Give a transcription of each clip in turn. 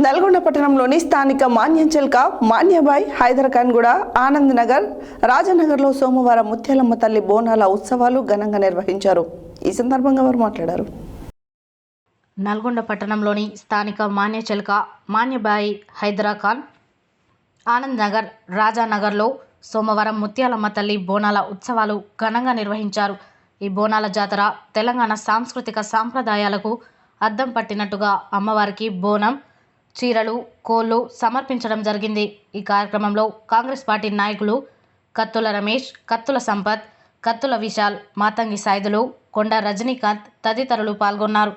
నల్గొండ పట్టణంలోని స్థానిక మాన్యంచెల్క, మాన్యబాయ్, హైదరాబాద్ గూడ, ఆనంద్ నగర్, రాజనగర్లో సోమవారం ముత్యాలమ్మ తల్లి బోనాల ఉత్సవాలు ఘనంగా నిర్వహించారు. ఈ సందర్భంగా వారు మాట్లాడారు. నల్గొండ పట్టణంలోని స్థానిక మాన్యంచెల్క, మాన్యబాయ్, హైదరాబాద్, ఆనంద్ నగర్, రాజానగర్లో సోమవారం ముత్యాలమ్మ తల్లి బోనాల ఉత్సవాలు ఘనంగా నిర్వహించారు. ఈ బోనాల జాతర తెలంగాణ సాంస్కృతిక సాంప్రదాయాలకు అద్దం పట్టినట్టుగా అమ్మవారికి బోనం, చీరలు, కోళ్లు సమర్పించడం జరిగింది. ఈ కార్యక్రమంలో కాంగ్రెస్ పార్టీ నాయకులు కత్తుల రమేష్, కత్తుల సంపత్, కత్తుల విశాల్, మాతంగి సాయిదులు, కొండ రజనీకాంత్ తదితరులు పాల్గొన్నారు.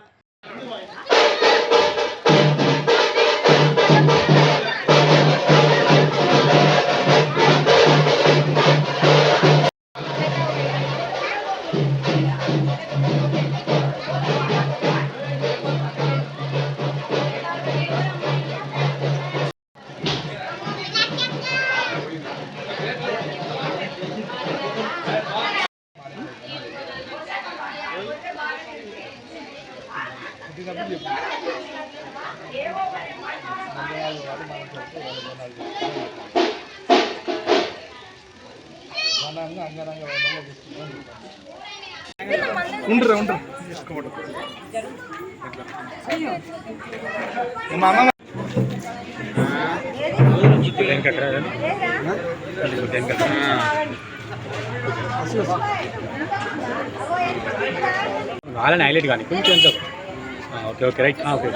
వాళ్ళని హైలైట్ కానీ కొంచెం ఓకే ఓకే రైట్ ఓకే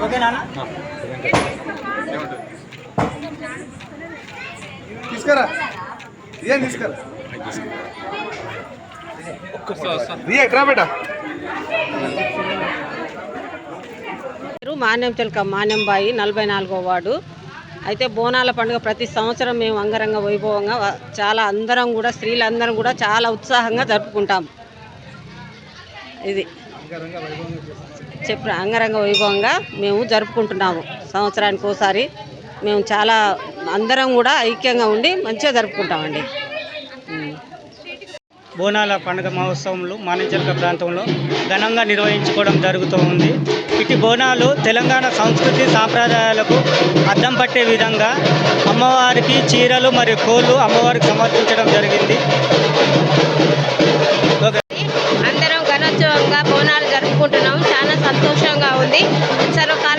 ఓకేనా తీసుకురా ఏం తీసుకురా ఎట్రా బేటా మాన్యంచెల్క, మాన్యంబాయి, 44వ వార్డు. అయితే బోనాల పండుగ ప్రతి సంవత్సరం మేము అంగరంగ వైభవంగా చాలా అందరం కూడా స్త్రీలందరం కూడా చాలా ఉత్సాహంగా జరుపుకుంటాం. ఇది అంగరంగ వైభవంగా మేము జరుపుకుంటున్నాము. సంవత్సరానికి ఒకసారి మేము చాలా అందరం కూడా ఐక్యంగా ఉండి మంచిగా జరుపుకుంటామండి. బోనాల పండుగ మహోత్సవంలో మాన్యంచెల్క ప్రాంతంలో ఘనంగా నిర్వహించుకోవడం జరుగుతూ ఉంది. ఇటు బోనాలు తెలంగాణ సంస్కృతి సాంప్రదాయాలకు అద్దం పట్టే విధంగా అమ్మవారికి చీరలు మరియు కోళ్ళు అమ్మవారికి సమర్పించడం జరిగింది. అందరం ఘనోత్సవంగా బోనాలు జరుపుకుంటున్నాము. చాలా సంతోషంగా ఉంది. సర్వకాల